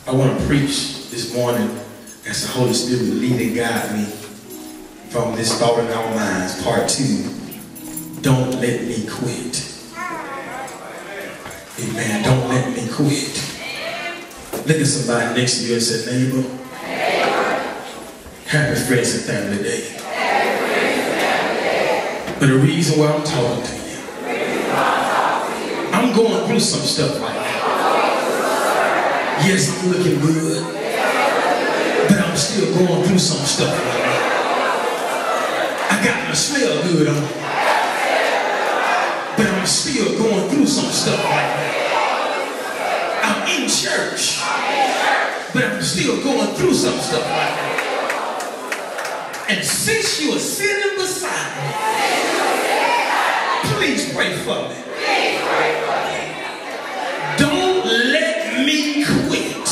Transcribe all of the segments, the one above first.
I want to preach this morning as the Holy Spirit will lead and guide me from this Thought in Our Minds, part 2. Don't let me quit. Amen. Don't let me quit. Look at somebody next to you and say, neighbor, happy Friends and Family Day. But the reason why I'm talking to you, I'm going through some stuff right now. Yes, I'm looking good, but I'm still going through some stuff right now. I got my smell good on, but I'm still going through some stuff right now. I'm in church, but I'm still going through some stuff right now. And since you are sitting beside me, please pray for me. Don't let me quit.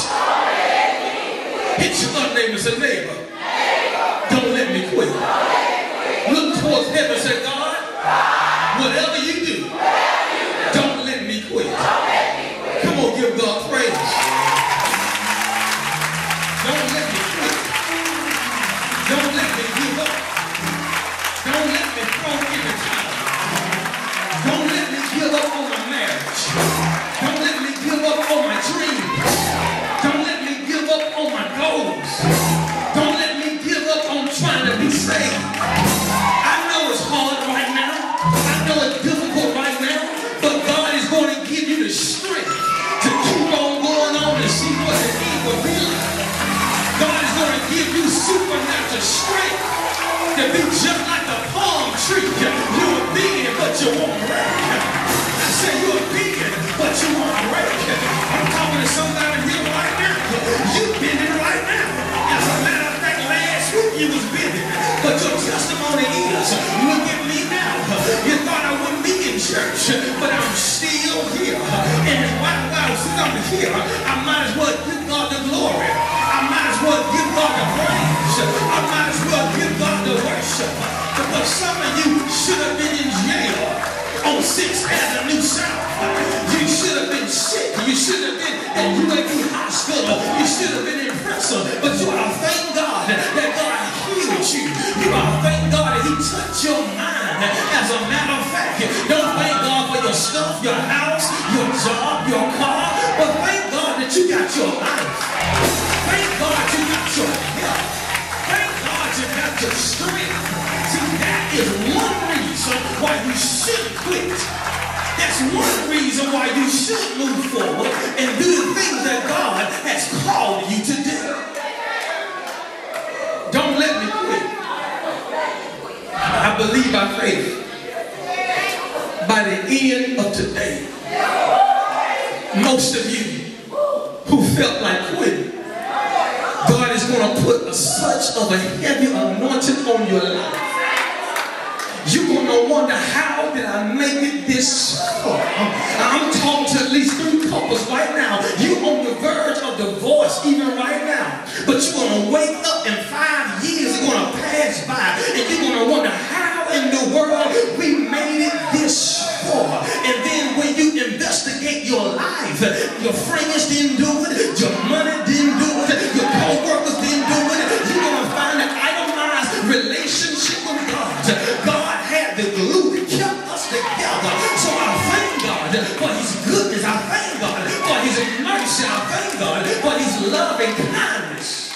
Hit your other neighbor and say, neighbor, don't let me quit. Look towards heaven and say, God, whatever you do, don't let me quit. Come on, give God praise. Don't let me quit. Don't let me give up. Don't let me throw in the towel. Don't let me give up on my marriage. Don't let me give up on my dreams. Don't let me give up on my goals. Don't let me give up on trying to be saved. I know it's hard right now. I know it's difficult right now. But God is going to give you the strength to keep on going on and see what the end will be like. God is going to give you supernatural strength to be just like a palm tree. You're obedient, but you won't break. I say you're obedient, but you won't break. I'm talking to somebody here right now. You're bending right now. As a matter of fact, last week you was bending. But your testimony is, look at me now. You thought I wouldn't be in church, but I'm still here. And since I'm here, I might as well give God the glory. I might as well give God the praise. I might as well give God the worship. Because some of you should have been in jail on 6th Avenue South. You should have been sick. You should have been at UAB Hospital. You should have been in prison. But you ought to thank God that God healed you. You ought to thank God that He touched your mind. As a matter of fact, don't thank God for your stuff, your house, your job, your car. But thank God that you got your life. Thank God you got your health. Thank God you got your strength. See, that is one reason why you should quit. That's one reason why you should move forward and do the things that God has called you to do. Don't let me quit. I believe by faith, by the end of today, most of you who felt like quitting, God is going to put such of a heavy anointing on your life. You're going to wonder, how did I make it this far? I'm talking to at least 3 couples right now. You're on the verge of divorce even right now. But you're going to wake up and 5 years are going to pass by. And you're going to wonder, how in the world we made it this far? And then when you investigate your life, your friends didn't do it, your money didn't do it, your co-workers didn't do it, you're going to find an itemized relationship with God. God had the glue that kept us together. So I thank God for His goodness. I thank God for His mercy. I thank God for His love and kindness.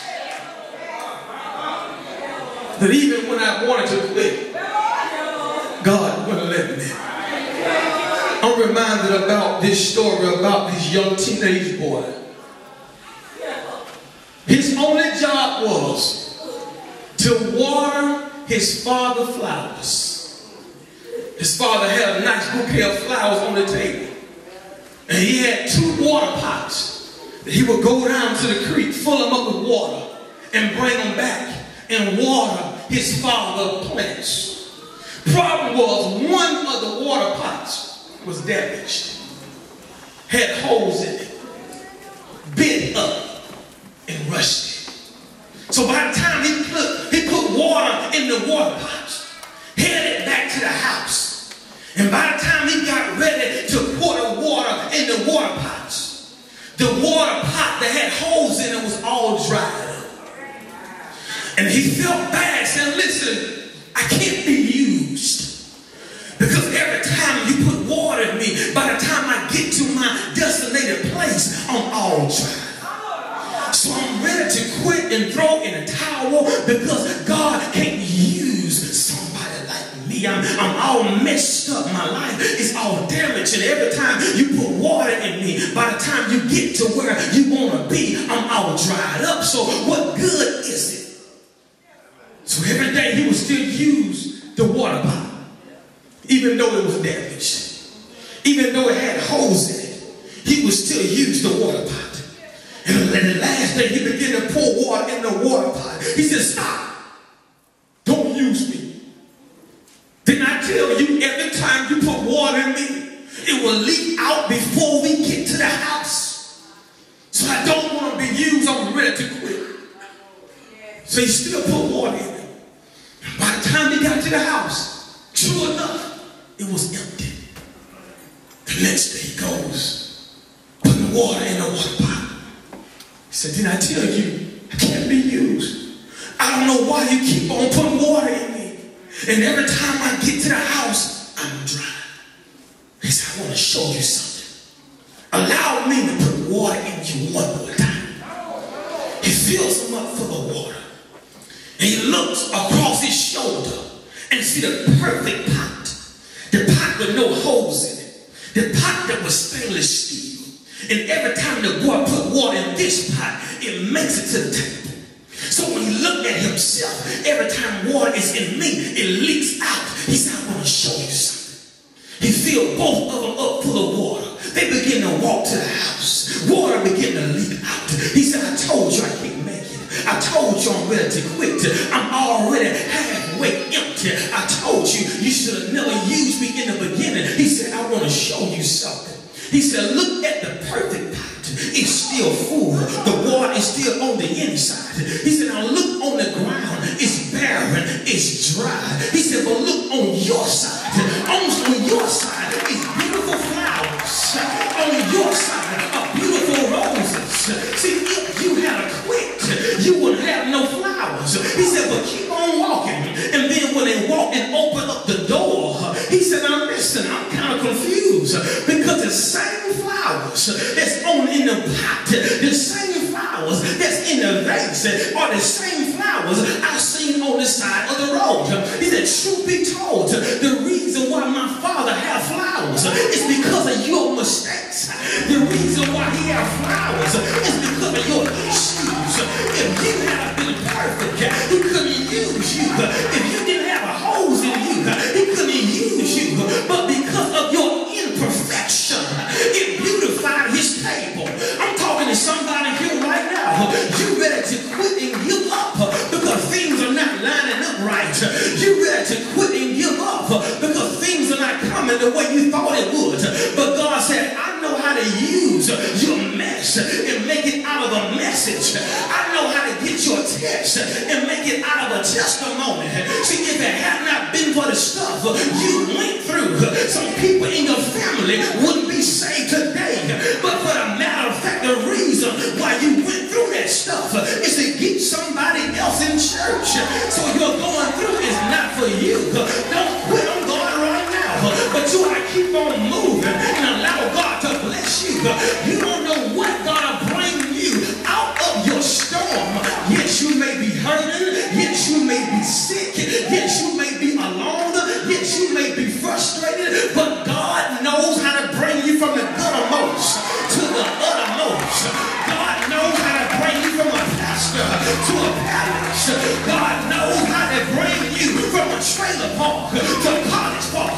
But even when I wanted to quit, God wouldn't let me. I'm reminded about this story about this young teenage boy. His only job was to water his father's flowers. His father had a nice bouquet of flowers on the table. And he had 2 water pots that he would go down to the creek, fill them up with water, and bring them back and water his father's plants. Problem was, one of the water pots was damaged, had holes in it, bent up, and rusted. So by the time he put water in the water pots, headed back to the house, and by the time he got ready to pour the water in the water pots, the water pot pot that had holes in it was all dried up. And he felt bad, saying, listen, I can't be used. Because every time you put water in me, by the time I get to my designated place, I'm all dry. So I'm ready to quit and throw in a towel because God can't use somebody like me. I'm all messed up. My life is all damaged. And every time you put water in me, by the time you get to where you want to be, I'm all dried up. So what good is it? So every day he would still use the water bottle, even though it was damaged. Even though it had holes in it, he would still use the water pot. And the last day he began to pour water in the water pot. He said, stop. Don't use me. Didn't I tell you every time you put water in me, it will leak out before we get to the house? So I don't want to be used. I'm ready to quit. So he still put water in it. By the time he got to the house, true enough, it was empty. The next day he goes, putting water in the water pot. He said, didn't I tell you I can't be used? I don't know why you keep on putting water in me. And every time I get to the house, I'm dry. He said, I want to show you something. Allow me to put water in you one more time. He fills him up full of water. And he looks across his shoulder and see the perfect pot. The pot with no holes in it. The pot that was stainless steel. And every time the boy put water in this pot, it makes it to the table. So when he looked at himself, every time water is in me, it leaks out. He said, I want to show you something. He filled both of them up full of water. They begin to walk to the house. Water began to leak out. He said, I told you I can't make it. I told you I'm ready to quit. I'm already halfway empty. I told you you should have never used me in the beginning. He said, I want to show you something. He said, look at the perfect pot. It's still full. The water is still on the inside. He said, now look on the ground. It's barren. It's dry. He said, but look on your side. On your side is beautiful flowers. On your side are beautiful roses. See, if you had quit, you wouldn't have no flowers. He said, but keep on walking. And then when they walk and open up the door, he said, now listen, I'm kind of confused because the same flowers that's on in the pot, the same flowers that's in the vase are the same flowers I've seen on the side of the road. He said, truth be told, the reason why my father had flowers is because of your mistakes. The reason why he had flowers is because of your issues. If you had been perfect, he couldn't use you. If you didn't have holes in you, he couldn't use you. But because of your imperfection, it beautified his table. I'm talking to somebody here right now. You ready to quit and give up because things are not lining up right. You ready to quit and give up because things are not coming the way you thought it would. But God said, I know how to use your mess and make it out of a message. I know how to get your text and make it out of a testimony. See, if it had not been for the stuff you went through, some people in your family wouldn't be saved today. But for the matter of fact, the reason why you went through that stuff is to get somebody else in church. So you're going through is not for you. Don't quit on God right now. But you ought to keep on moving and allow God to bless you. You don't know what God will bring you out of your storm. Yes, you may be hurting. Yes, you may be sick. Yes, you may be alone. Yes, you may be frustrated. But God knows how to bring you from the guttermost to the uttermost. God knows how to bring you from a pastor to a palace. God knows how to bring you from a trailer park to a college park.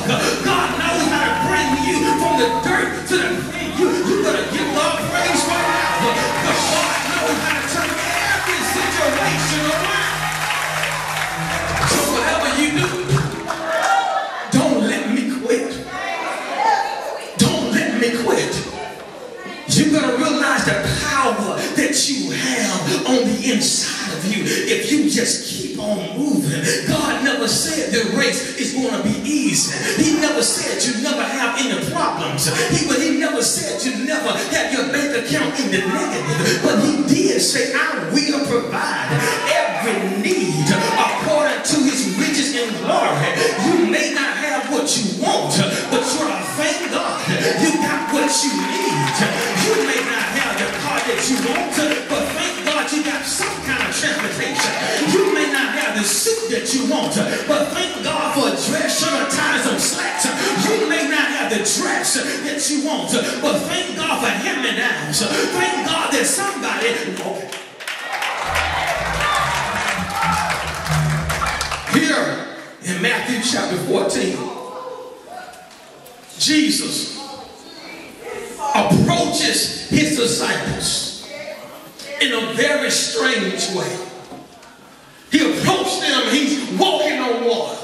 God knows how to bring you from the dirt to the thing. You better give God praise right now. Because God knows how to turn every situation around. So whatever you do, don't let me quit. Don't let me quit. You gotta realize the power that you have on the inside of you if you just keep on on moving. God never said the race is going to be easy. He never said you never have any problems. He never said you never have your bank account in the negative. But he did say, I will provide every need according to his riches and glory. You may not have what you want, but you ought to thank God you got what you need. You may not have the car that you want, but thank God you got some kind of transportation. You may not have the suit that you want, but thank God for a dress, shirt, or ties, or slacks. You may not have the dress that you want, but thank God for hand-me-downs. Thank God that somebody... Here in Matthew chapter 14, Jesus approaches his disciples in a very strange way. He approached them, he's walking on water.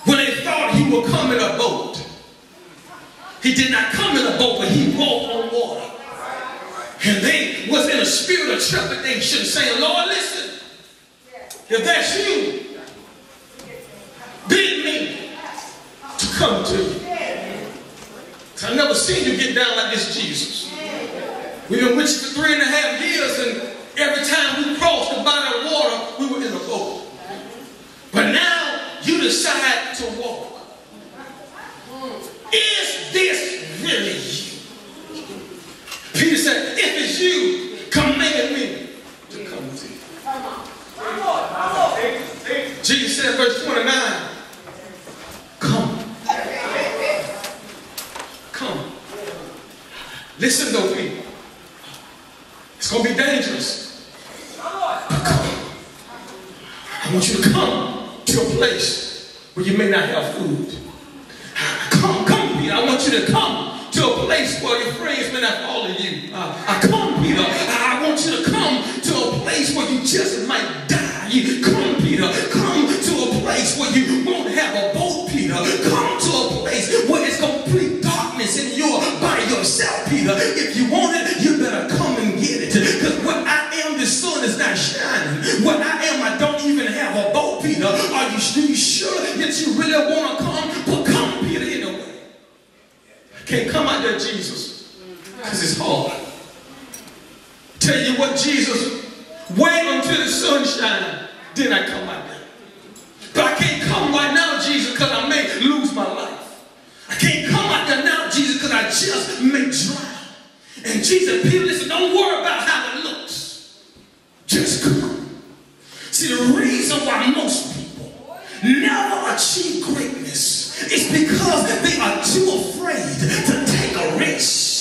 When they thought he would come in a boat, he did not come in a boat, but he walked on water. And they was in a spirit of trepidation, saying, Lord, listen, if that's you, bid me to come to you. I've never seen you get down like this, Jesus. We've been with you for 3.5 years, and every time we crossed the body of water, we were in a boat. But now you decide to walk. Is this really you? Peter said, if it's you, command me to come to you. Jesus said, verse 29, come. Come. Listen though, people. It's going to be dangerous. But come. I want you to come to a place where you may not have food. Come, Peter. I want you to come to a place where your friends may not follow you. Come, Peter. I want you to come to a place where you just might die. Come, Peter. Come to a place where you won't have a boat, Peter. Come to a place where it's complete darkness and you're by yourself, Peter. If you want it, you better come and get it. Because what I am, the sun is not shining. What I am, I don't even have a boat, Peter. Are you sure that you really want to come? But come, Peter, anyway. Can't come out there, Jesus, because it's hard. Tell you what, Jesus, wait until the sun shines, then I come out there. But I can't come right now, Jesus, because I may lose my life. I can't come out there now, Jesus, because I just may drown. And Jesus, Peter, listen, don't worry about how it looks. Just come. See, the reason why most people never achieve greatness is because they are too afraid to take a risk.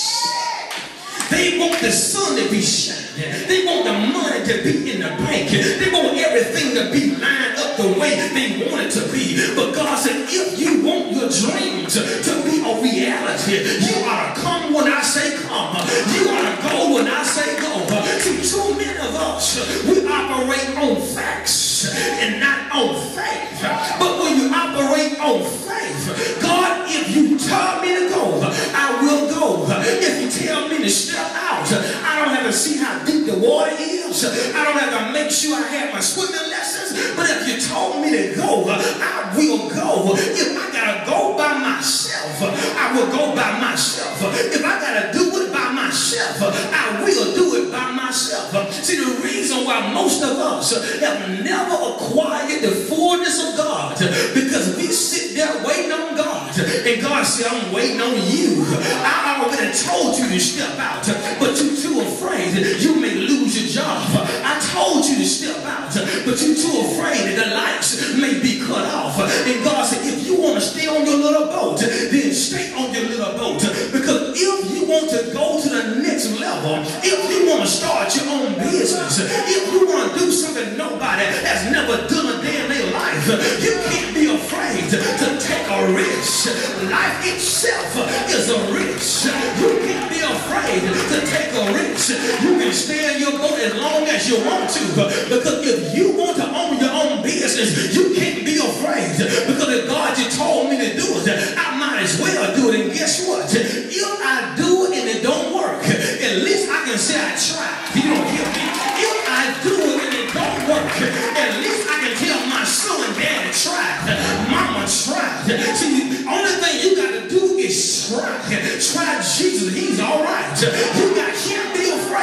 They want the sun to be shining. They want the money to be in the bank. They want everything to be lined up the way they want it to be. But God said, if you want your dreams to be a reality, you ought to come when I say come. You ought to go when I say go. See, too many of us, we operate on facts and not on faith. But when you operate on faith, God, if you tell me to go, I will go. If you tell me to step out, I don't have to see how deep the water is. I don't have to make sure I have my swimming lessons. But if you told me to go, I will go. If I gotta go by myself, I will go by myself. If I gotta do it by myself, I will do it by myself. See, the reason why most of us have never acquired the fullness of God, because we sit there waiting on God, and God said, I'm waiting on you. I already told you to step out, but you're too afraid you may lose your job. I told you to step out, but you're too afraid that the lights may be cut off. And God said, if you want to stay on your little boat, then stay on your little boat. Because if you want to go to the next level, if you want to start your own business, if you want to do something nobody has never done a day in their life, you can't be afraid to take a risk. Life itself is a risk. You can't be afraid to take a risk. You can stay in your boat as long as you want to, because if you want to own your own business, you can't be afraid, because if God just told me to do it, I might as well do it. And guess what? If I do it and it don't work, at least I can say I tried. You don't hear me? If I do it and it don't work, at least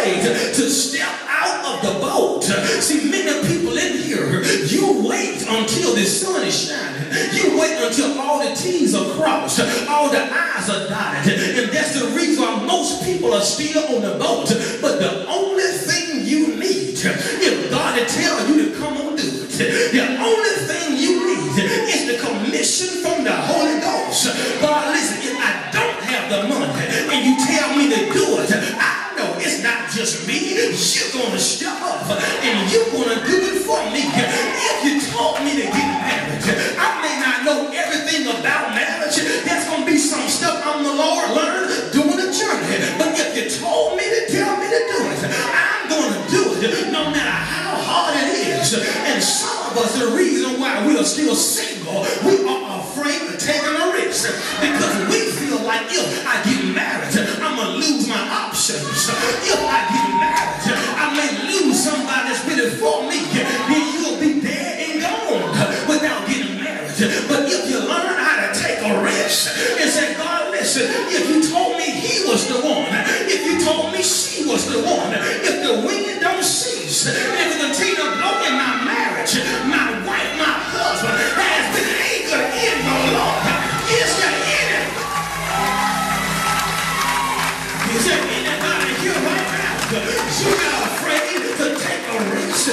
afraid to step out of the boat. See, many people in here, you wait until the sun is shining. You wait until all the T's are crossed, all the I's are dotted. And that's the reason why most people are still on the boat. But the only thing you need, if God will tell you to come on do it, the only thing you need is the commission from the Holy Ghost. God, listen, if I don't have the money and you tell me to do it, I know it's not just me. You're going to step up and you're going to do it for me. If you told me to get married, I may not know everything about marriage. There's going to be some stuff I'm the Lord learned doing the journey. But if you told me to tell me to do it, I'm going to do it no matter how hard it is. And some of us, the reason why we are still single, we are afraid of taking a risk because we feel like if I get married, I'm going to lose my options. If I get married, I may lose somebody that's been for me. Then you'll be dead and gone without getting married. But if you learn how to take a risk and say, God, listen, if you told me he was the one, if you told me she was the one, if the wind don't cease, if it continue to blow in my marriage, my wife, my husband has been anchored in the Lord. Is there any? Is there anybody here right now? You're not afraid to take a risk?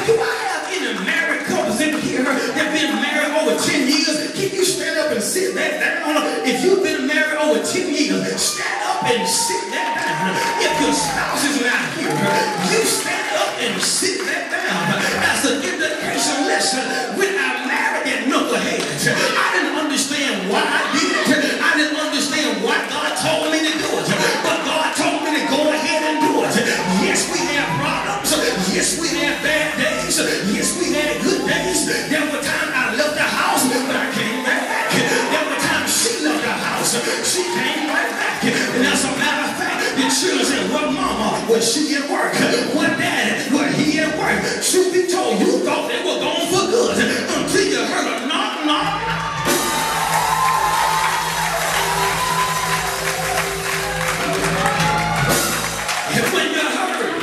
Do I have any married couples in here that have been married over 10 years? Can you stand up and sit that down? If you've been married over 10 years, stand up and sit that down. If your spouse is not here, you stand up and sit that down. That's an indication. Listen, when I married that knucklehead, I didn't understand why I did it. I didn't understand why God told me to do it. But God told me to go ahead and do it. Yes, we had problems. Yes, we had bad days. Yes, we had good days. There were times I left the house, but I came right back. There were times she left the house. She came right back. And as a matter of fact, the children said, well, mama, was she at work? What daddy? Was he at work? Truth be told, you thought they were gone for good until you heard a knock, knock, knock. And when you heard,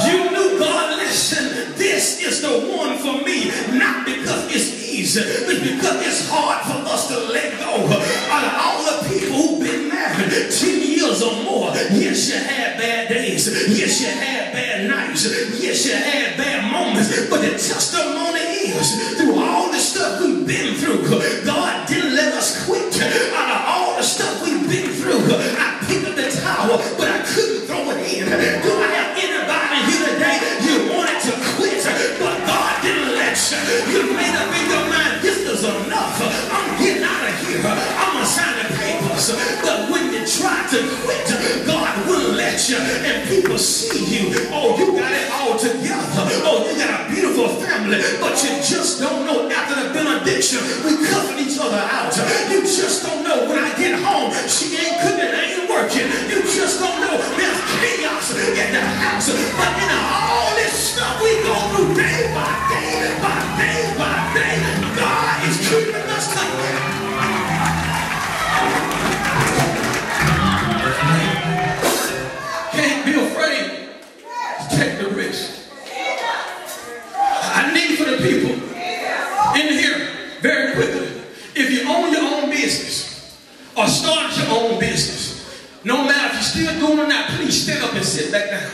you knew, God, listen, this is the one for me. Not because it's easy, but because it's hard for us to let go of all the people who've been married 10 years or more. Yes, you had bad days. Yes, you had bad nights. Yes, you had bad moments. But the testimony is, through all the stuff we've been through, God didn't let us quit. Out of all the stuff we've been through, I picked up the towel, but I couldn't throw it in. Do I have anybody here today? You wanted to quit, but God didn't let you. You made up in your mind, this is enough. I'm getting out of here. I'm going to sign the papers. But when you try to quit, God wouldn't let you. And people see you. Oh, you got it all together. Oh, you got a beautiful family. But you just don't know. After the benediction, we covered each other out. You just don't know. When I get home, she ain't cooking, ain't working. You just don't know. There's chaos in the house. But in all this stuff we go through day by day, by day by day, God is keeping us covered. Can't be afraid to take the risk. I need for the people in here very quickly. If you own your own business or start your own business, no matter if you're still doing it or not, please stand up and sit back down.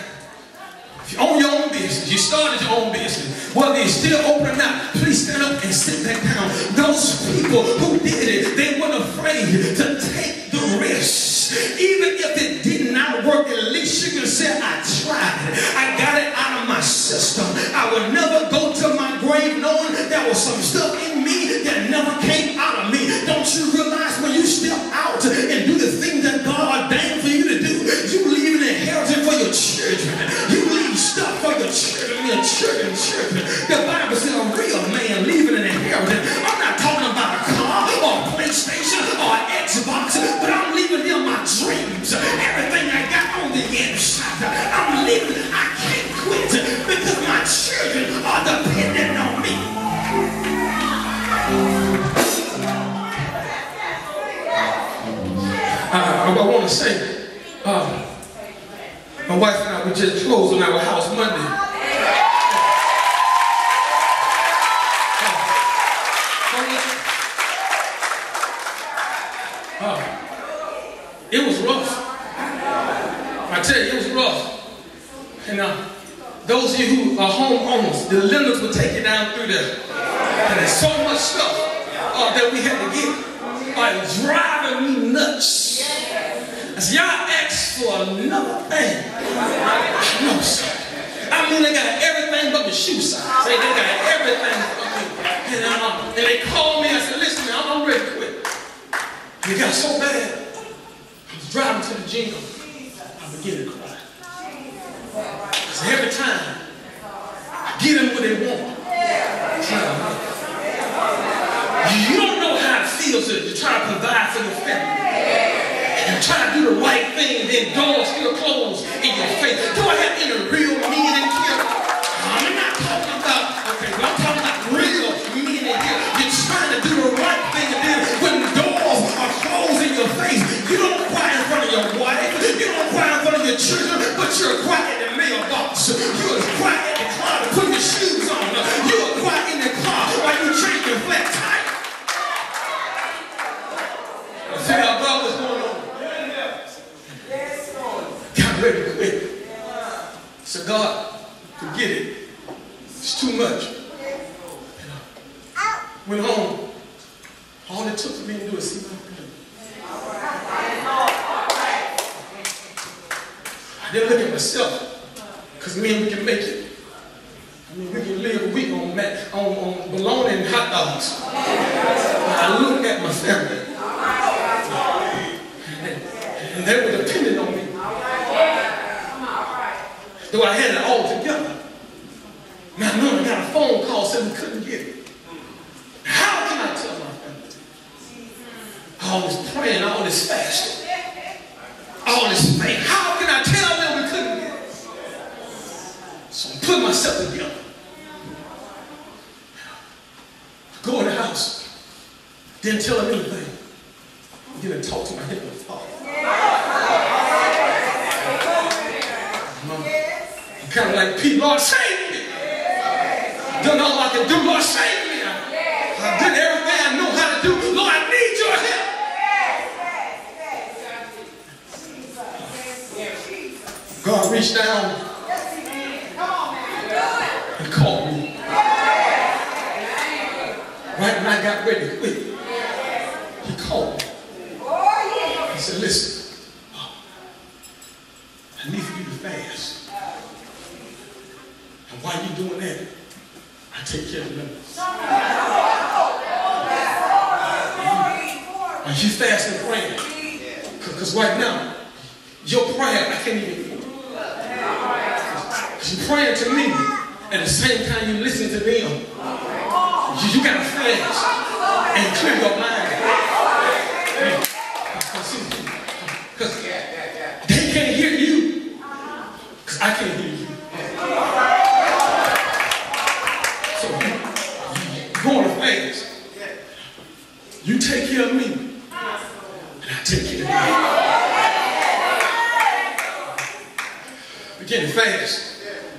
If you own your own business, you started your own business, whether you're still open or not, please stand up and sit back down. Those people who did it, they weren't afraid to take the risk. Even if it did not work, at least you can say, I tried. I got it out of my system. I will never go to my grave knowing there was some stuff in me that never came out of me. Don't you realize when you step out and do the things that God ordained for you to do, you leave an inheritance for your children. You leave stuff for your children, your children. The Bible says a real man leaving an inheritance. I'm not talking about a car or a PlayStation or an Xbox, but I'm leaving them my dreams. Everything I got on the inside, I'm leaving. I can't quit because my children are dependent on me. I want to say, My wife and I, we just closed on our house Monday. It was rough. I tell you, it was rough. And those of you who are homeowners, the lenders will take you down through there. And there's so much stuff that we had to get. Like driving me nuts. I said, y'all asked for another thing. No, sir. I mean, they got everything but the shoe size. They got everything but me. And they called me. I said, listen, man, I'm ready to quit. It got so bad. I was driving to the gym. I began to cry. Because every time I get them what they want. You don't know how it feels to try to provide for your family. And try to do the right thing, and then doors still closed in your face. Do I have any real men in here? I'm not talking about, okay, but I'm talking about real men in here. You're trying to do the right thing, and then when doors are closed in your face, you don't cry in front of your wife, you don't cry in front of your children, but you're crying in the mailbox. You're crying in the car to put your shoes on. You're crying in the car while you change your flat tire. See how God was going on? Got ready to quit. So God, forget it. It's too much. Went home. All it took for me to do is see what I could do. I didn't look at myself, because me, we can make it. I mean, we can live a week on bologna and hot dogs. I looked at my family. And they were dependent on me. Though I had it all together. Now, I got a phone call saying we couldn't get it. How can I tell my family? All this praying, all this fasting, all this faith. How can I tell them we couldn't get it? So I put myself together. Go in the house. Didn't tell them anything. I didn't talk to my Heavenly Father. I'm kind of like Pete, Lord, save me. Done all I can do, Lord, save me. I did everything I know how to do. Lord, I need your help. God reached down and called me. Right when I got ready to quit, he called me. He said, listen, I need for you to fast. And while you're doing that, I take care of them. And you fast and praying. Because right now, your prayer, I can't even. Because you're praying to me, at the same time you listen to them. You got to fast and clear your mind. Because they can't hear you. Because I can't hear you. So you're going to fast. You take care of me. And I take care of you. Begin to fast.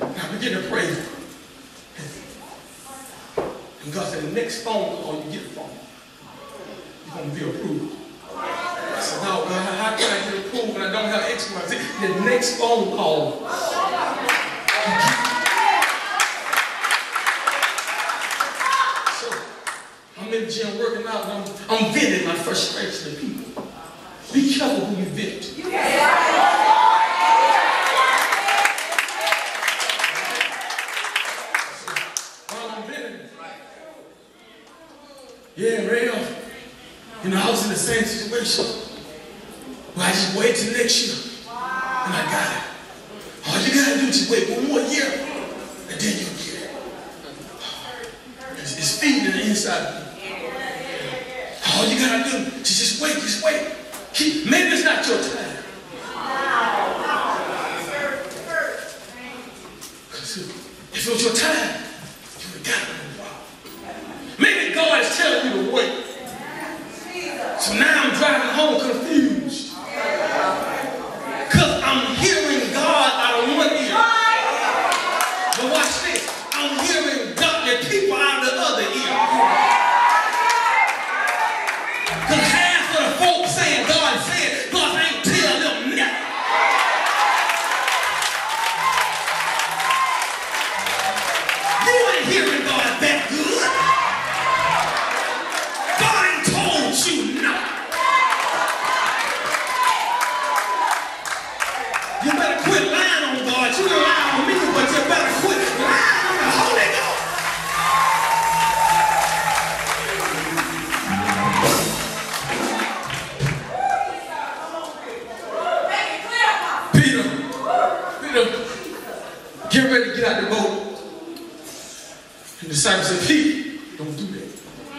Now begin to pray. And God said, the next phone call you get from, you're going to be approved. I said, no, God, how can I get approved when I don't have X, Y, Z? The next phone call. So, I'm in the gym working out, and I'm venting my frustration to people. Be careful who you vent to. Yeah, real. You know, I was in the same situation. But I just waited till next year. And I got it. All you gotta do is just wait 1 more year. And then you'll get it. It's feeding in the inside of you. All you gotta do is just wait, just wait. Maybe it's not your time. Because if it was your time, you would have got it. Maybe God is telling you to wait. So now I'm driving home confused. Because I'm hearing God Get ready to get out the boat. And the disciples said, Peter, don't do that. I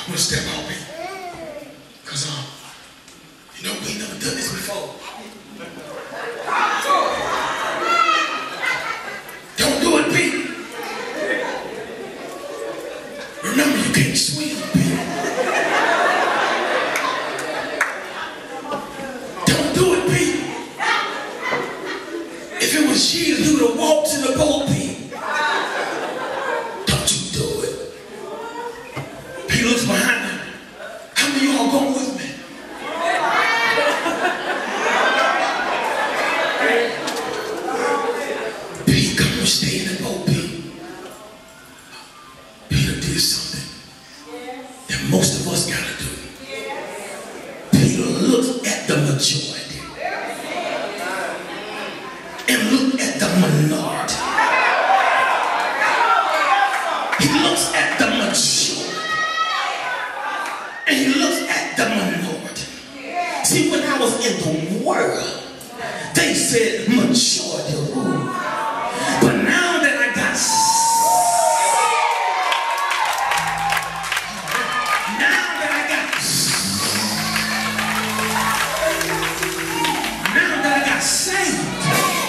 want to step out, Peter. Because, we never done this before. Don't do it, Peter. Remember, you can't swim, Peter. Don't do it, Peter. If it was Jesus, he would have walked to the boat, Peter. Don't you do it. Peter looks behind him. How many of y'all going with me? Peter, come and stay in the boat, Peter. Peter did something that most of us got to do. Peter looked at the majority and looked at the minority. He looks at the majority and he looks at the minority. See, when I was in the world, they said majority rule. But now that I got saved,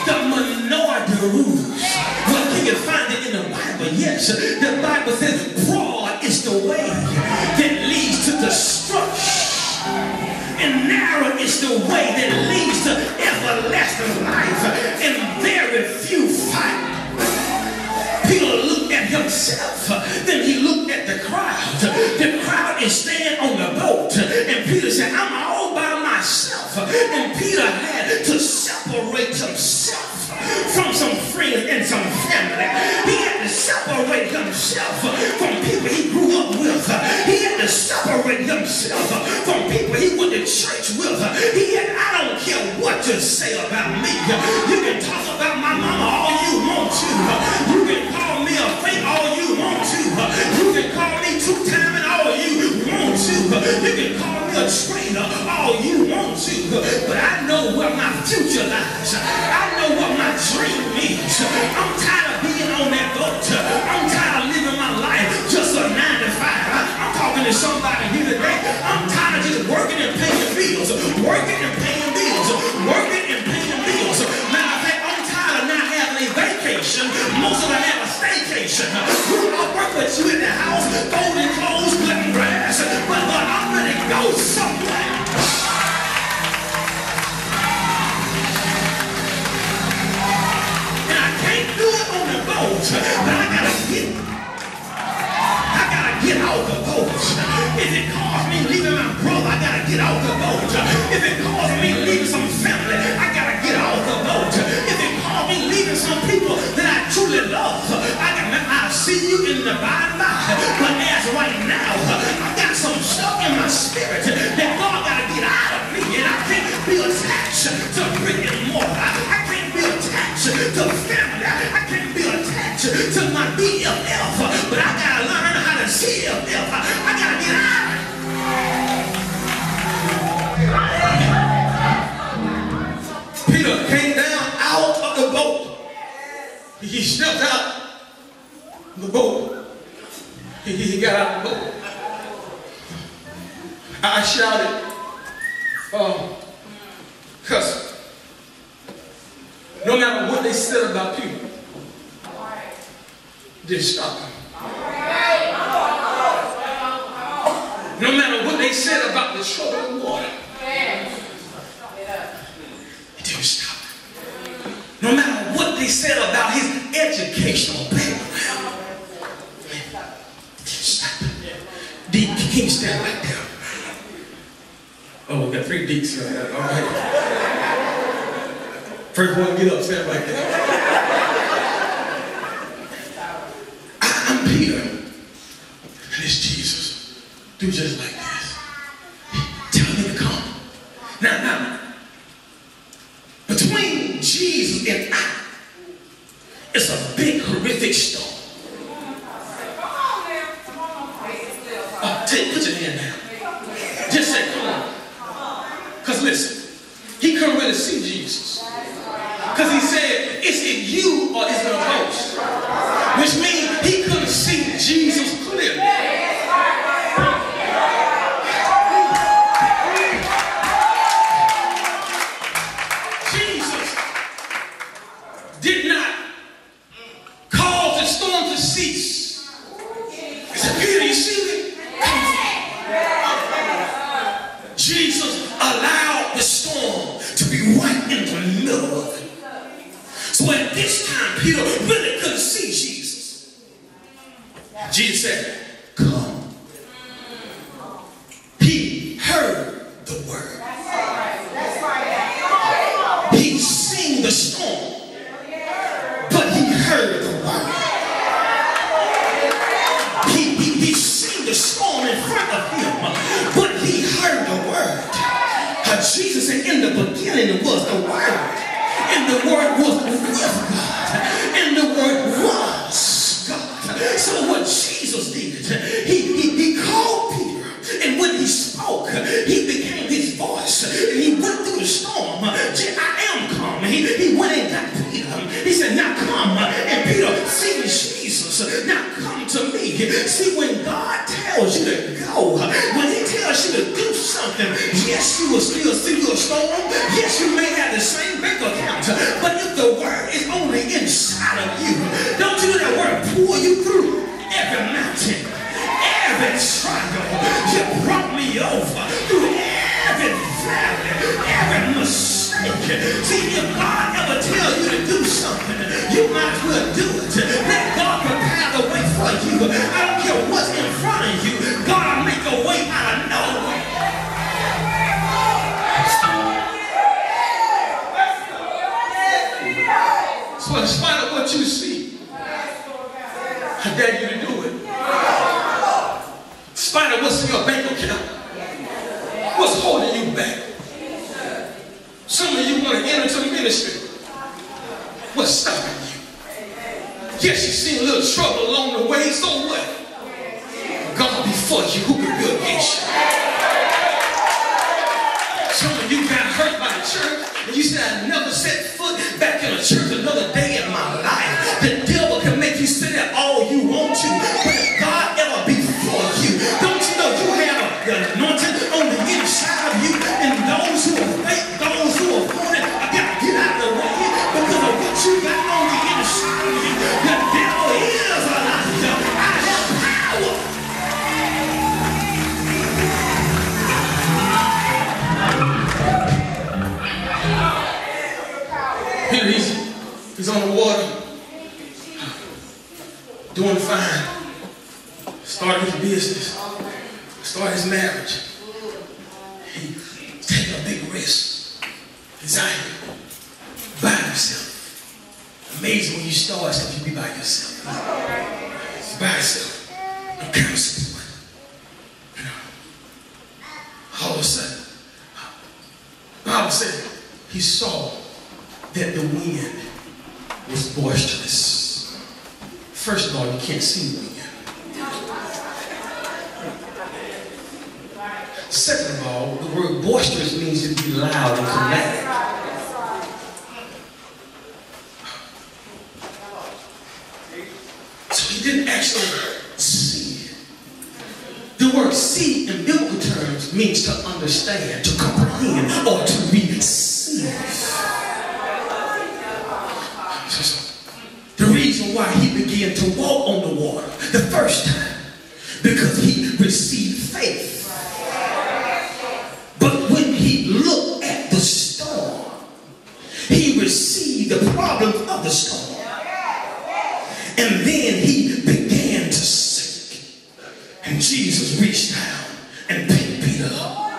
the minority rules. Well, can you find it in the Bible? Yes. The Bible says broad is the way that leads to destruction, and narrow is the way that leads to everlasting life, and very few find. Peter looked at himself, then he looked at the crowd. The crowd is staying on the boat, and Peter said, I'm all by myself. And Peter had to separate himself from some friends and some family. He had to separate himself from people he grew up with. He had to separate himself from people he went to church with. He had, I don't care what you say about me. You can talk about my mama all you want to. You can call me a fake all you want to. You can call me two-timing all you want to. You can call me a traitor all you want to. But I know where my future lies. I know what my dream is. I'm tired of being on that boat. I'm tired of living my life just a 9 to 5. I'm talking to somebody here today. I'm tired of just working and paying bills. Working and paying bills. Working and paying bills. Matter of fact, I'm tired of not having a vacation. Most of them have a staycation. I'll work with you in the house, folding clothes, cutting grass. But I'm ready to go somewhere. Do it on the boat, but I gotta get out the boat. If it costs me leaving my brother, I gotta get out the boat. If it costs me leaving some family, I gotta get out the boat. If it costs me leaving some people that I truly love, I'll see you in the by and by. But as right now, I got some stuff in my spirit that God gotta get out of me, and I can't be attached to brick and mortar. I can't be attached to family. I can't be attached to my BFF, but I gotta learn how to CFF. I gotta get out. Peter came down out of the boat. He stepped out of the boat. He got out of the boat. I shouted, because no matter what they said about Peter, didn't stop him. No matter what they said about the troubled water, it didn't stop him. No matter what they said about his educational background, it didn't stop him. Deacon, can you stand right there? Oh, we got 3 deacons. All right. First one, get up, stand right there. I'm Peter, and it's Jesus. Do just like this. Tell me to come. Now, between Jesus and I, it's a big, horrific storm. Put your hand down. Just say, come on. Because listen, he couldn't really see Jesus. Because is it you or is it a ghost? Which means he couldn't see Jesus clearly. Jesus did not cause the storm to cease. He said, Peter, you see me? Jesus allowed the storm to be right in the middle of it. So at this time, Peter really couldn't see Jesus. Jesus said, come. He heard the word. He seen the storm, but he heard the word. He seen the storm in front of him, but he heard the word. Jesus said, in the beginning was the word, and the word was with God, and the word was God. So what Jesus did, he called Peter, and when he spoke, he became his voice, and he went through the storm. I am come. He went and got Peter. He said, now come. And Peter seen Jesus. Now come to me. See, when God tells you to go, when he tells you to do something, yes, you will still see your storm. Yes, you may have the same bank account. But if the word is only inside of you, don't you let that word pull you through every mountain, every trial. You brought me over through every valley, every mistake. See, if God ever tells you to do something, you might as well do it. Let God prepare the way for you. I don't care what's in front of you. God will make a way out of no way. So in spite of what you see, I dare you to do it. In spite of what's in your bank account, what's holding you back? Some of you want to enter into ministry. What's stopping you? Yes, you've seen a little trouble along the way, so what? God before you, who can be against you? Some of you got hurt by the church, and you said, I never set foot back in a church another day in my life. The devil can make you sit there all you want to, but if God ever be for you, don't you know you have the anointing on the inside of you, and those who are fake, those who are phony, I got to get out of the way because of what you got on the inside of you. The devil is a liar. I have power. Here he's on the water, doing fine. Started his business, started his marriage. He's taking a big risk. He's out here by himself. Amazing when you start stuff, you be by yourself. He's by himself. No counseling. You know, all of a sudden, the Bible said he saw that the wind was boisterous. First of all, you can't see wind. Second of all, the word boisterous means to be loud and dramatic. So he didn't actually see it. The word see in biblical terms means to understand, to comprehend, or to receive. The reason why he began to walk on the water the first time, because he received faith. But when he looked at the storm, he received the problems of the storm. And then he began to sink. And Jesus reached down and picked Peter up.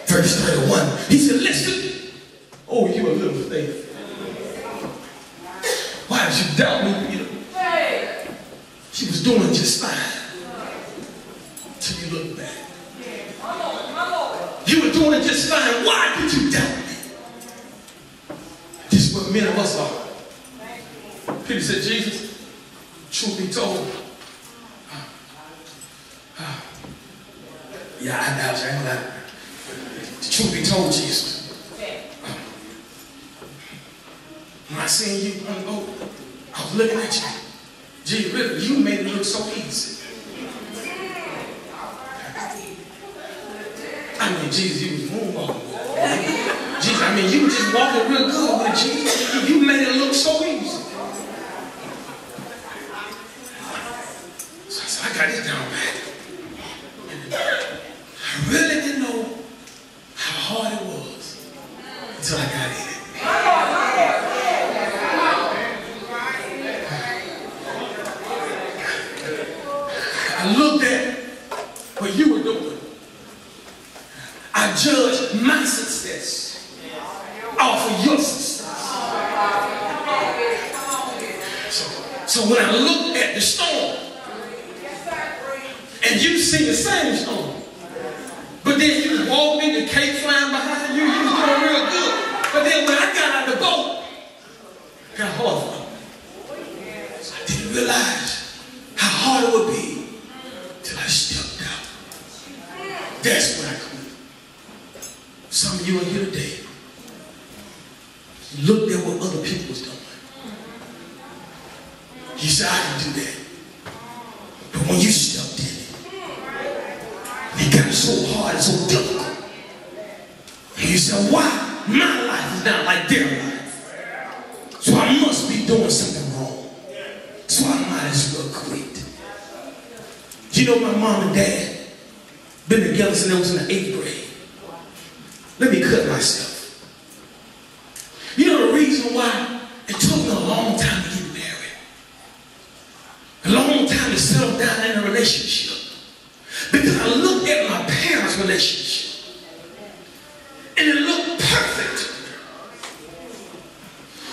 Verse 31, he said, listen, oh, you a little faith. Why did you doubt me, Peter? She was doing just fine. Till you look back. You were doing it just fine. Why did you doubt me? This is what many of us are. Peter said, Jesus, truth be told, yeah, I doubt you. I ain't gonna lie. The truth be told, Jesus, When I seen you on the boat, I was looking at you. Gee, really, you made it look so easy. I mean, Jesus, you was moonwalking. Jesus, I mean, you were just walking real good with it, Jesus. You made it look so easy. So I said, I got this down pat. I really didn't know how hard it was until I got in it. I looked at what you were doing. I judged my success off of your success. So when I looked at the storm, and you see the same storm, but then you walked in, the cake flying behind you, you was doing real good. But then when I got out of the boat, it got hard for me. So I didn't realize how hard it would be till I stepped out. That's when I quit. Some of you are here today. You looked at what other people was doing. You said, I can do that. But when you stepped in it, it got so hard and so difficult. And you said, why? My life is not like their life. So I must be doing something wrong. So I might as well quit. You know, my mom and dad been together since I was in the 8th grade. Let me cut myself. You know the reason why it took me a long time to get married? A long time to settle down in a relationship. Because I looked at my parents' relationship. And it looked perfect.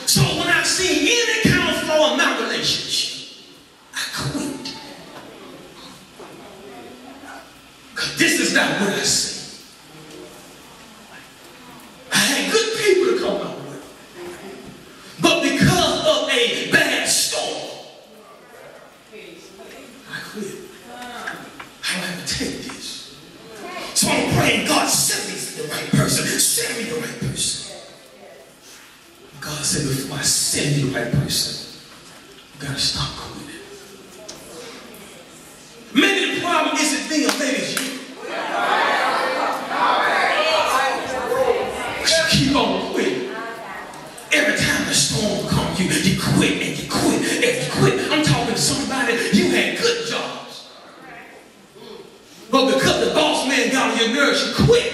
So when I see any kind of flaw in my relationship, I quit. Because this is not what I see. I had good people to come out with. But because of a bad storm, I quit. I don't have to take this. So I'm praying, God, send me the right person. Send me the right person. God said, before I send you the right person, you got to stop quitting. Maybe the problem isn't me, or maybe it's you. Keep on quitting. Every time the storm comes, you quit and you quit and you quit. I'm talking to somebody, you had good jobs. But because the boss man got on your nerves, you quit.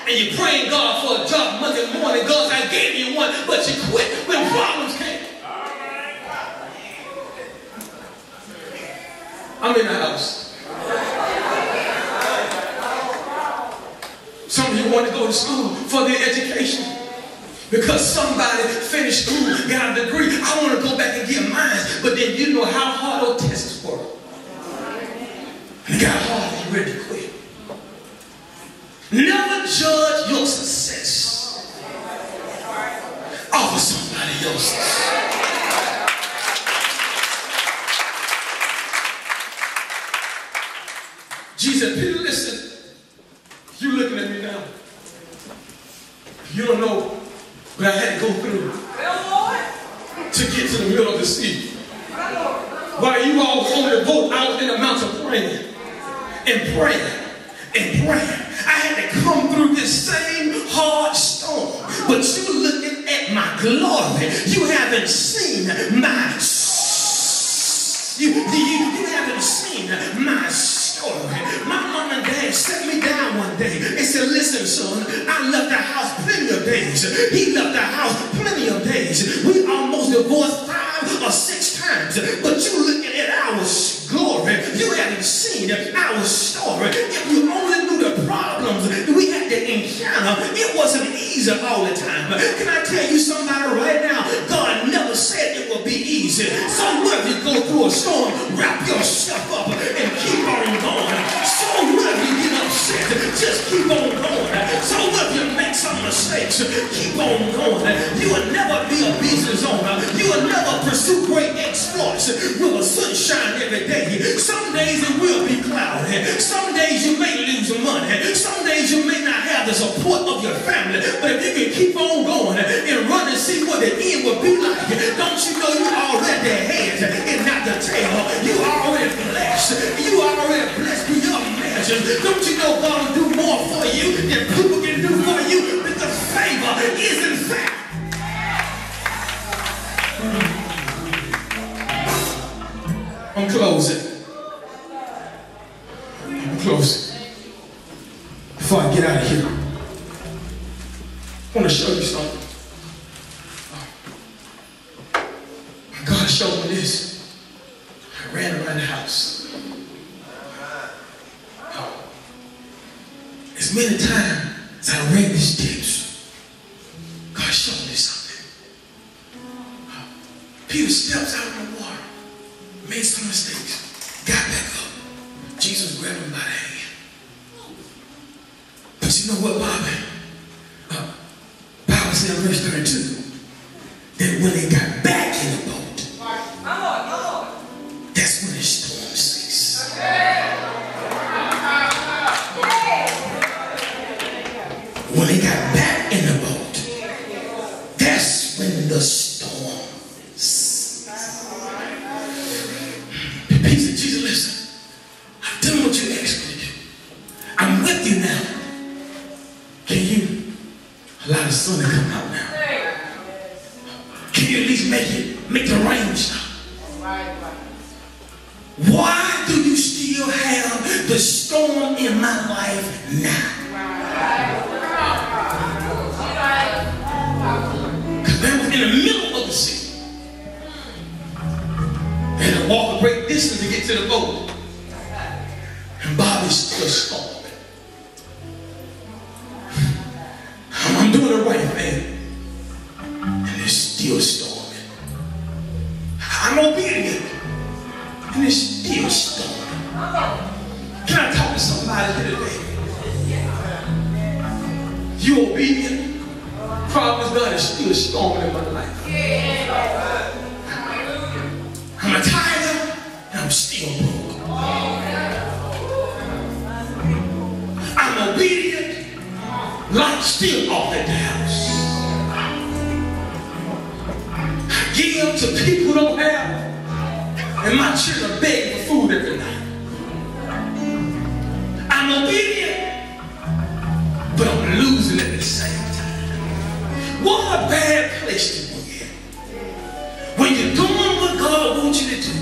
And you're praying God for a job Monday morning. God, I gave you one, but you quit when problems came. I'm in the house. Some of you want to go to school for their education. Because somebody finished school, got a degree. I want to go back and get mine. But then you know how hard those tests were. And it got hard and you're ready to quit. Never judge your success off of somebody else's. Jesus, Peter, listen. You looking at me now. You don't know what I had to go through to get to the middle of the sea. While you all on the boat, I was in the mountain praying and praying and praying. I had to come through this same hard storm. But you looking at my glory. You haven't seen my you haven't seen my story. My mom and dad set me down one day and said, listen, son, I left the house plenty of days. He left the house plenty of days. We almost divorced 5 or 6 times. But you looking at our glory. You haven't seen our story. If you only knew the problems we had to encounter, it wasn't easy all the time. Can I tell you somebody right now? God never said it would be easy. So what if you go through a storm, wrap yourself up and keep on going? So what if you get upset? Just keep on going. So what if you make some mistakes? Keep on going. You will never be a business owner. You will never pursue great exploits with a sunshine every day. Some days it will be cloudy. Some days you may lose money. Some days you may not have the support of your family. But if you can keep on going and run and see what it I'm closing. Before I get out of here, I want to show you something. God showed me this. I ran around the house. As many times as I ran these steps, God showed me something. Peter steps out of the water, made some mistakes, got back up. Jesus grabbed him by the hand. But you know what, Bobby? Bible said in verse 32 that when they got back in the boat, that's when the storm ceased. When they got back in the boat, that's when the storm ceased. He said, Jesus, listen, I've done what you asked me to do. I'm with you now. Can you allow the sun to come out now? Can you at least make the rain stop? Why do you still have the storm in my life now? Because I was in the middle of the sea. And I walked a great distance to get to the boat. And Bobby's still storming. I'm doing the right thing. And it's still storming. I'm obedient. And it's still storming. Can I talk to somebody here today? You obedient? Problems done is still storming in my life. I'm a tiger and I'm still broke. I'm obedient. Light still off at the house. I give to people who don't have. And my children beg for food every night. I'm obedient, but I'm losing at the same time. What a bad place to be in. When you're doing what God wants you to do,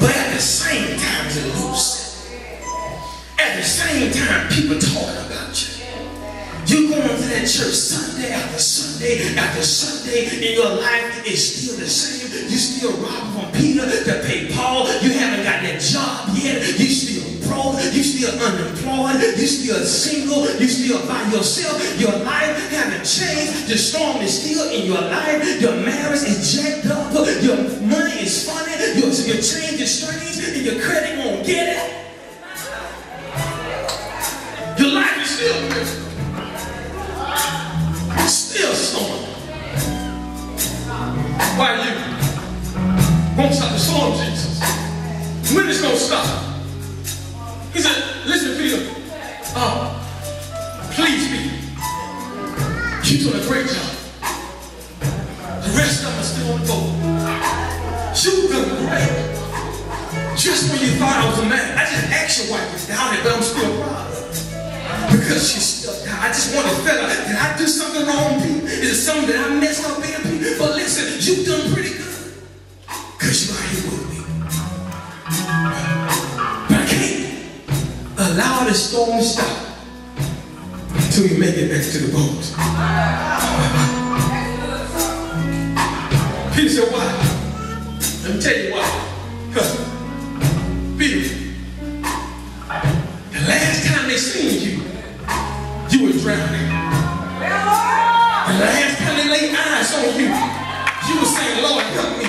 but at the same time you're losing. At the same time people talking about you. You're going to that church Sunday after Sunday after Sunday, and your life is still the same. You still robbing from Peter to pay Paul. You haven't got that job yet. You still broke. You still unemployed. You still single. You still by yourself. Your life hasn't changed. The storm is still in your life. Your marriage is jacked up. Your money is funny. Your change is strange, and your credit won't get it. Your life is still miserable. Still storming. Why you won't stop the storm, Jesus? When is it going to stop? He said, listen, Peter. Please, Peter. You're doing a great job. The rest of us still on the boat. You've done great. Just when you thought I was a man, I just asked your wife to down it, but I'm still proud. Because she's still down. I just want to feel her. Did I do something wrong, Pete? Is it something that I messed up in, Pete? But listen, you've done pretty good. Because you're out here with me. But I can't allow the storm to stop until we make it back to the boat. Peter said, why? Let me tell you why. Peter, the last time they seen you, you were drowning. The last time they laid eyes on you, you were saying, Lord, help me.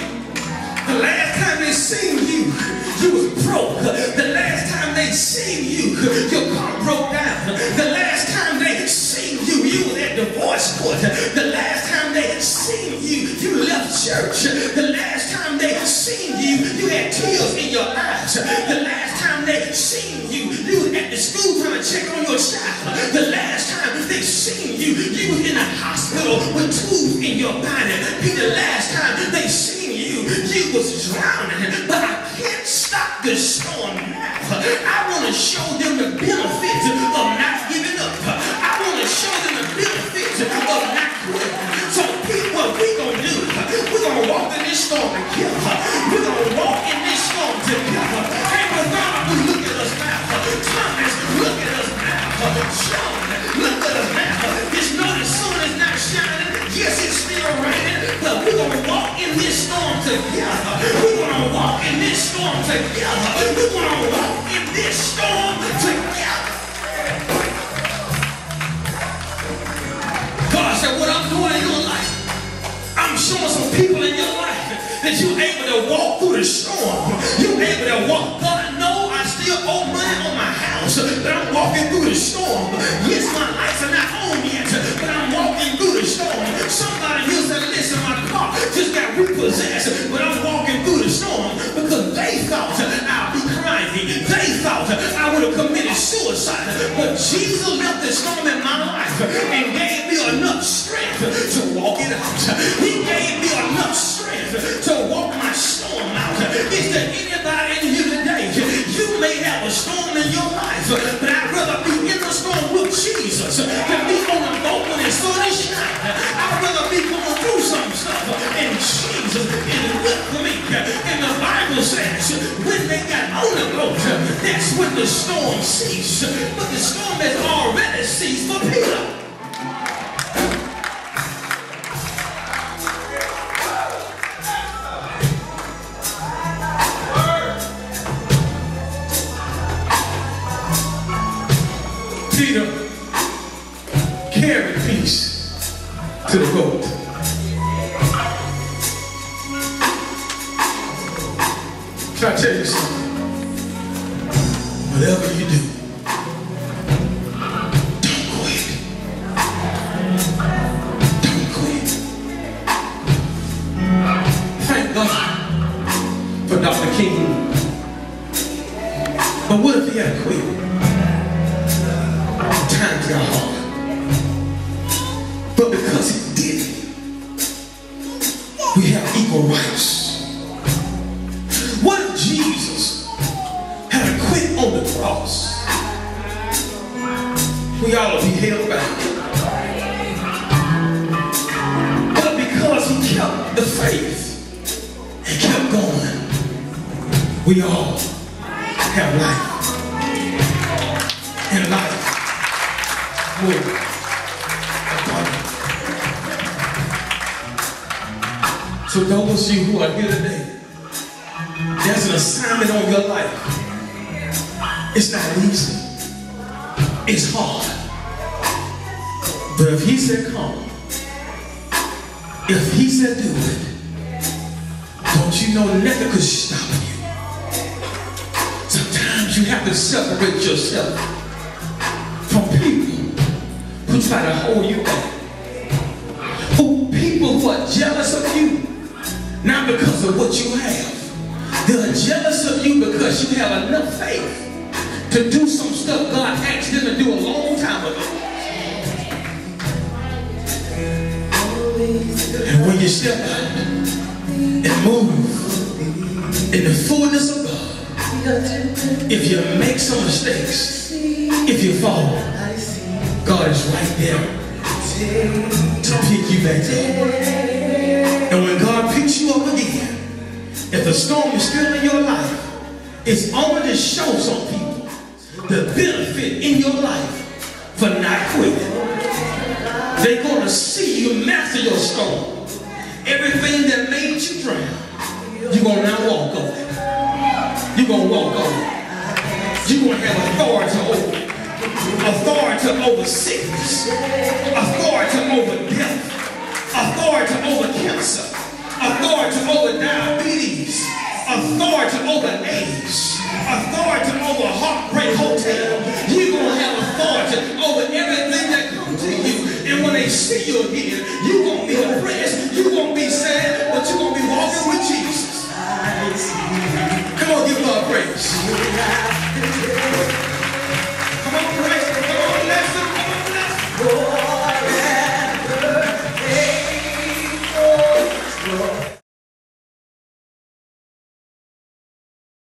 The last time they seen you, you was broke. The last time they seen you, your car broke down. The last time they seen you, you was at divorce court. The last time they seen you, you left church. The last time they seen you, you had tears in your eyes. The last time they seen you, you was at the school trying to check on your child. The last time they seen you, you was in a hospital with tubes in your body. The last time they seen you, you was drowning. But I can't stop the storm now. I want to show them the benefits of not giving up. I want to show them the benefits of not quitting. So what we gonna do? We're going to walk in this storm together. We're going to walk in this storm together. Hey, Bartholomew, look at us now. Thomas, look at us now. John, look at us now. It's not the sun is not shining. Yes, it's still raining, but we're going to walk in this storm together. We're going to walk in this storm together. We're going to walk in this storm together. God said, what I'm doing in your life, I'm showing some people in your life that you're able to walk through the storm. You're able to walk. God, no, I still owe money on my house, but I'm walking through the storm. Yes, my lights are not on yet, but I'm walking through the storm. Somebody here said, listen, my car just got repossessed, but I'm walking through the storm because they thought I'd be crazy. They thought I would have committed suicide, but Jesus left the storm in my life and gave me enough strength to walk it out. He gave me enough strength to walk my storm out. Is there anybody in here today? You may have a storm in your life, but I'd rather be in the storm with Jesus than be on the boat when the sun is shining. I'd rather be going through some stuff and Jesus is with me. And the Bible says when they got on the boat, that's when the storm ceased. But the storm has already ceased for Peter. Peter carried peace to the boat. Can I tell you something? Whatever you do, don't quit. Don't quit. Thank God for Dr. King. But what if he had quit? Times got hard. But because he didn't, we have equal rights. What if Jesus had quit on the cross? We ought to be held back. But because he kept the faith and kept going, we all have life. And life so those of you who are here today, there's an assignment on your life. It's not easy. It's hard. But if he said come, if he said do it, don't you know nothing could stop you. Sometimes you have to separate yourself from people who try to hold you back. People who are jealous of you, not because of what you have. They're jealous of you because you have enough faith to do some stuff God asked them to do a long time ago. And when you step out and move in the fullness of God, if you make some mistakes, if you fall, God is right there to pick you back up. And when God picks you up again, if the storm is still in your life, it's only to show some people the benefit in your life for not quitting. They're going to see you master your storm. Everything that made you drown, you're going to now walk over it. You're going to walk over it. You're going to have authority over it. Authority over sickness. Authority over death. Authority over cancer. Authority over diabetes. Authority over AIDS. Authority over